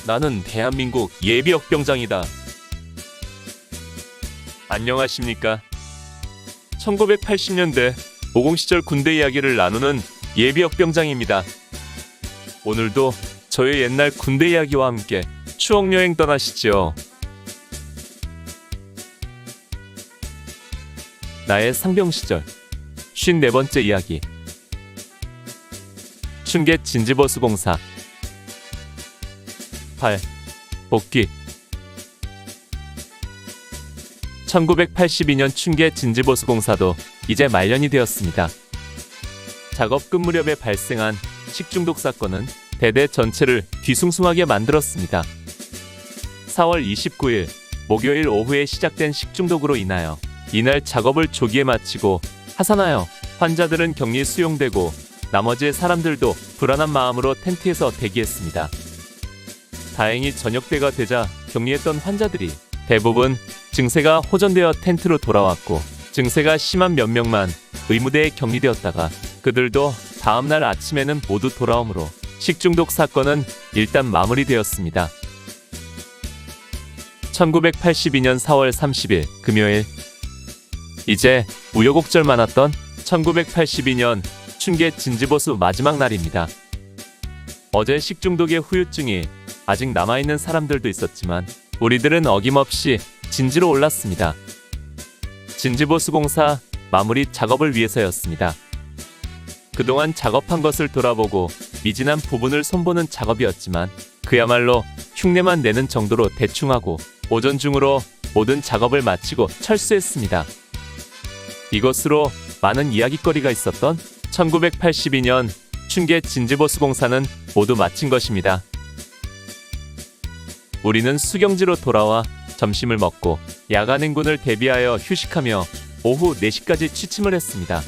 나는 대한민국 예비역병장이다. 안녕하십니까? 1980년대 모공시절 군대 이야기를 나누는 예비역병장입니다. 오늘도 저의 옛날 군대 이야기와 함께 추억여행 떠나시죠. 나의 상병시절 54번째 이야기. 춘계 진지버스공사. 8. 복귀. 1982년 춘계 진지버스공사도 이제 말년이 되었습니다. 작업 끝 무렵에 발생한 식중독 사건은 대대 전체를 뒤숭숭하게 만들었습니다. 4월 29일 목요일 오후에 시작된 식중독으로 인하여 이날 작업을 조기에 마치고 하산하여 환자들은 격리 수용되고 나머지 사람들도 불안한 마음으로 텐트에서 대기했습니다. 다행히 저녁 때가 되자 격리했던 환자들이 대부분 증세가 호전되어 텐트로 돌아왔고 증세가 심한 몇 명만 의무대에 격리되었다가 그들도 다음날 아침에는 모두 돌아오므로 식중독 사건은 일단 마무리되었습니다. 1982년 4월 30일 금요일. 이제 우여곡절 많았던 1982년 춘계 진지버스 마지막 날입니다. 어제 식중독의 후유증이 아직 남아있는 사람들도 있었지만 우리들은 어김없이 진지로 올랐습니다. 진지버스 공사 마무리 작업을 위해서였습니다. 그동안 작업한 것을 돌아보고 미진한 부분을 손보는 작업이었지만 그야말로 흉내만 내는 정도로 대충하고 오전 중으로 모든 작업을 마치고 철수했습니다. 이것으로 많은 이야깃거리가 있었던 1982년 춘계 진지버스 공사는 모두 마친 것입니다. 우리는 수경지로 돌아와 점심을 먹고 야간 행군을 대비하여 휴식하며 오후 4시까지 취침을 했습니다.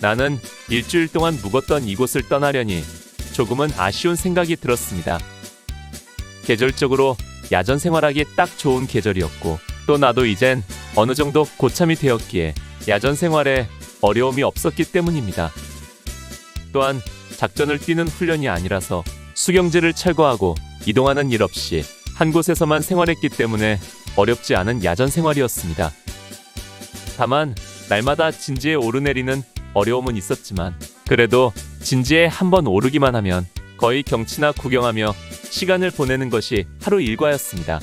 나는 일주일 동안 묵었던 이곳을 떠나려니 조금은 아쉬운 생각이 들었습니다. 계절적으로 야전 생활하기 딱 좋은 계절이었고 또 나도 이젠 어느 정도 고참이 되었기에 야전 생활에 어려움이 없었기 때문입니다. 또한 작전을 뛰는 훈련이 아니라서 수경지를 철거하고 이동하는 일 없이 한 곳에서만 생활했기 때문에 어렵지 않은 야전 생활이었습니다. 다만 날마다 진지에 오르내리는 어려움은 있었지만 그래도 진지에 한번 오르기만 하면 거의 경치나 구경하며 시간을 보내는 것이 하루 일과였습니다.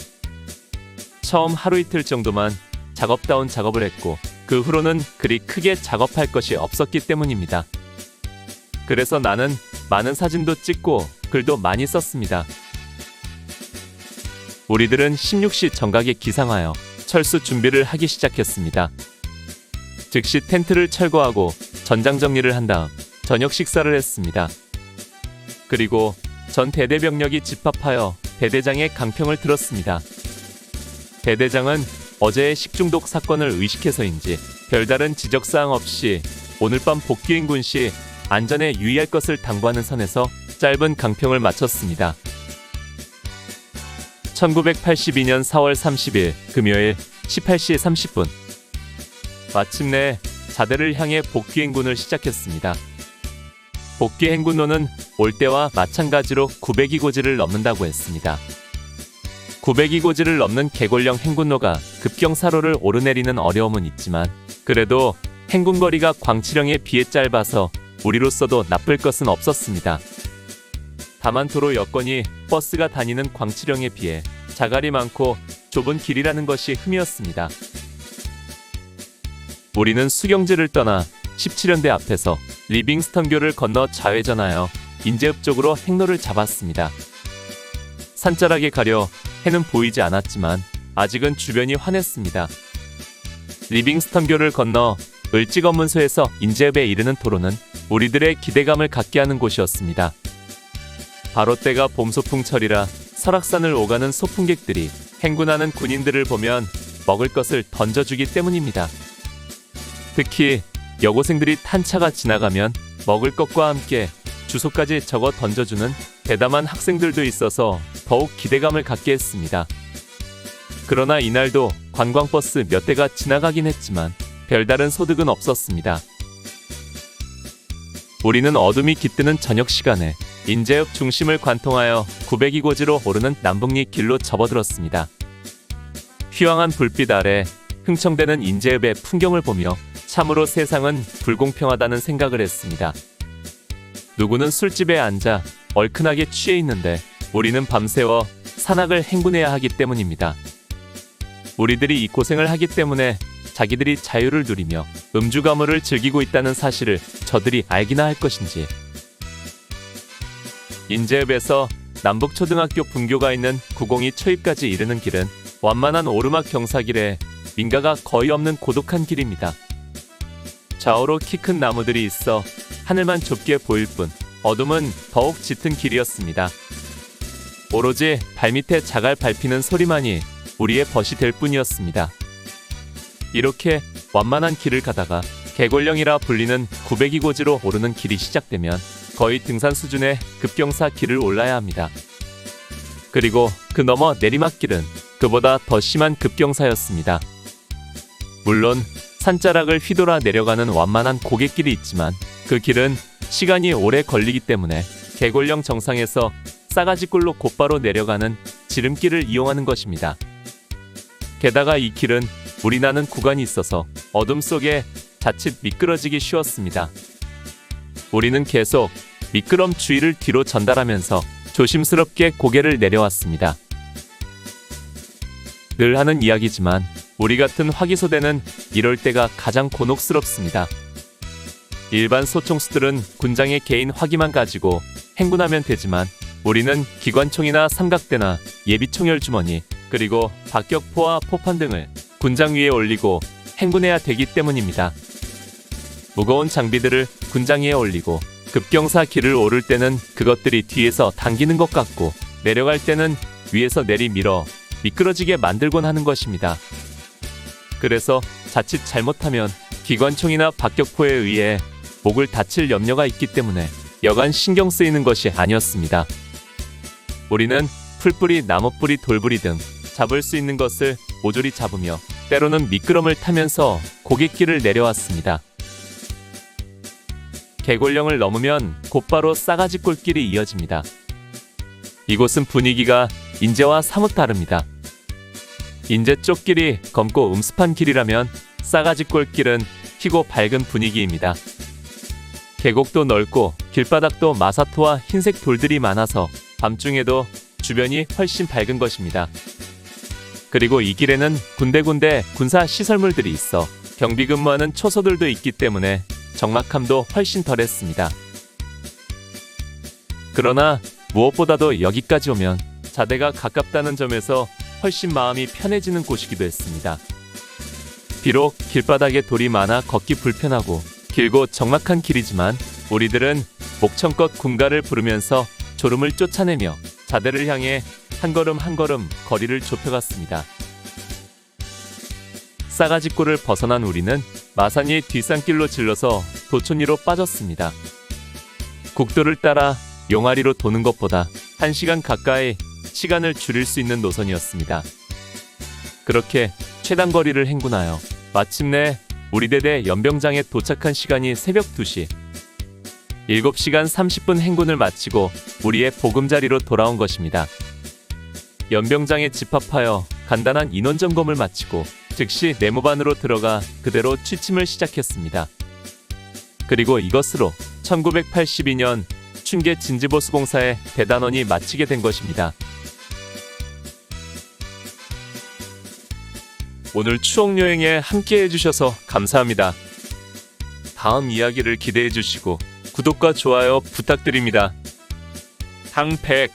처음 하루 이틀 정도만 작업다운 작업을 했고 그 후로는 그리 크게 작업할 것이 없었기 때문입니다. 그래서 나는 많은 사진도 찍고 글도 많이 썼습니다. 우리들은 16시 정각에 기상하여 철수 준비를 하기 시작했습니다. 즉시 텐트를 철거하고 전장 정리를 한 다음 저녁 식사를 했습니다. 그리고 전 대대병력이 집합하여 대대장의 강평을 들었습니다. 대대장은 어제의 식중독 사건을 의식해서인지 별다른 지적사항 없이 오늘 밤 복귀인 군 시 안전에 유의할 것을 당부하는 선에서 짧은 강평을 마쳤습니다. 1982년 4월 30일 금요일 18시 30분. 마침내 자대를 향해 복귀 행군을 시작했습니다. 복귀 행군로는 올 때와 마찬가지로 902고지를 넘는다고 했습니다. 902고지를 넘는 개골령 행군로가 급경사로를 오르내리는 어려움은 있지만 그래도 행군거리가 광치령에 비해 짧아서 우리로서도 나쁠 것은 없었습니다. 다만 도로 여건이 버스가 다니는 광치령에 비해 자갈이 많고 좁은 길이라는 것이 흠이었습니다. 우리는 수경지를 떠나 17연대 앞에서 리빙스턴교를 건너 좌회전하여 인제읍 쪽으로 행로를 잡았습니다. 산자락에 가려 해는 보이지 않았지만 아직은 주변이 환했습니다. 리빙스턴교를 건너 을지검문소에서 인제읍에 이르는 도로는 우리들의 기대감을 갖게 하는 곳이었습니다. 바로 때가 봄소풍철이라 설악산을 오가는 소풍객들이 행군하는 군인들을 보면 먹을 것을 던져주기 때문입니다. 특히 여고생들이 탄 차가 지나가면 먹을 것과 함께 주소까지 적어 던져주는 대담한 학생들도 있어서 더욱 기대감을 갖게 했습니다. 그러나 이날도 관광버스 몇 대가 지나가긴 했지만 별다른 소득은 없었습니다. 우리는 어둠이 깃드는 저녁 시간에 인제읍 중심을 관통하여 902고지로 오르는 남북리 길로 접어들었습니다. 휘황한 불빛 아래 흥청대는 인제읍의 풍경을 보며 참으로 세상은 불공평하다는 생각을 했습니다. 누구는 술집에 앉아 얼큰하게 취해 있는데 우리는 밤새워 산악을 행군해야 하기 때문입니다. 우리들이 이 고생을 하기 때문에 자기들이 자유를 누리며 음주 가물을 즐기고 있다는 사실을 저들이 알기나 할 것인지. 인제읍에서 남북초등학교 분교가 있는 902 초입까지 이르는 길은 완만한 오르막 경사길에 민가가 거의 없는 고독한 길입니다. 좌우로 키 큰 나무들이 있어 하늘만 좁게 보일 뿐 어둠은 더욱 짙은 길이었습니다. 오로지 발밑에 자갈 밟히는 소리만이 우리의 벗이 될 뿐이었습니다. 이렇게 완만한 길을 가다가 개골령이라 불리는 902고지로 오르는 길이 시작되면 거의 등산 수준의 급경사 길을 올라야 합니다. 그리고 그 너머 내리막길은 그보다 더 심한 급경사였습니다. 물론 산자락을 휘돌아 내려가는 완만한 고갯길이 있지만 그 길은 시간이 오래 걸리기 때문에 개골령 정상에서 싸가지꼴로 곧바로 내려가는 지름길을 이용하는 것입니다. 게다가 이 길은 물이 나는 구간이 있어서 어둠 속에 자칫 미끄러지기 쉬웠습니다. 우리는 계속 미끄럼 주의를 뒤로 전달하면서 조심스럽게 고개를 내려왔습니다. 늘 하는 이야기지만 우리 같은 화기소대는 이럴 때가 가장 곤혹스럽습니다. 일반 소총수들은 군장의 개인 화기만 가지고 행군하면 되지만 우리는 기관총이나 삼각대나 예비총열 주머니 그리고 박격포와 포판 등을 군장 위에 올리고 행군해야 되기 때문입니다. 무거운 장비들을 군장 위에 올리고 급경사 길을 오를 때는 그것들이 뒤에서 당기는 것 같고 내려갈 때는 위에서 내리밀어 미끄러지게 만들곤 하는 것입니다. 그래서 자칫 잘못하면 기관총이나 박격포에 의해 목을 다칠 염려가 있기 때문에 여간 신경 쓰이는 것이 아니었습니다. 우리는 풀뿌리, 나무뿌리, 돌부리 등 잡을 수 있는 것을 모조리 잡으며 때로는 미끄럼을 타면서 고갯길을 내려왔습니다. 개골령을 넘으면 곧바로 싸가지 꼴길이 이어집니다. 이곳은 분위기가 인제와 사뭇 다릅니다. 인제 쪽 길이 검고 음습한 길이라면 싸가지 꼴길은 희고 밝은 분위기입니다. 계곡도 넓고 길바닥도 마사토와 흰색 돌들이 많아서 밤중에도 주변이 훨씬 밝은 것입니다. 그리고 이 길에는 군데군데 군사 시설물들이 있어 경비 근무하는 초소들도 있기 때문에 적막함도 훨씬 덜했습니다. 그러나 무엇보다도 여기까지 오면 자대가 가깝다는 점에서 훨씬 마음이 편해지는 곳이기도 했습니다. 비록 길바닥에 돌이 많아 걷기 불편하고 길고 적막한 길이지만 우리들은 목청껏 군가를 부르면서 졸음을 쫓아내며 자대를 향해 한 걸음 한 걸음 거리를 좁혀갔습니다. 싸가지골을 벗어난 우리는 마산이 뒷산길로 질러서 도촌리로 빠졌습니다. 국도를 따라 용아리로 도는 것보다 1시간 가까이 시간을 줄일 수 있는 노선이었습니다. 그렇게 최단 거리를 행군하여 마침내 우리 대대 연병장에 도착한 시간이 새벽 2시. 7시간 30분 행군을 마치고 우리의 보금자리로 돌아온 것입니다. 연병장에 집합하여 간단한 인원 점검을 마치고 즉시 네모반으로 들어가 그대로 취침을 시작했습니다. 그리고 이것으로 1982년 춘계 진지보수공사의 대단원이 마치게 된 것입니다. 오늘 추억여행에 함께 해주셔서 감사합니다. 다음 이야기를 기대해 주시고 구독과 좋아요 부탁드립니다. 항백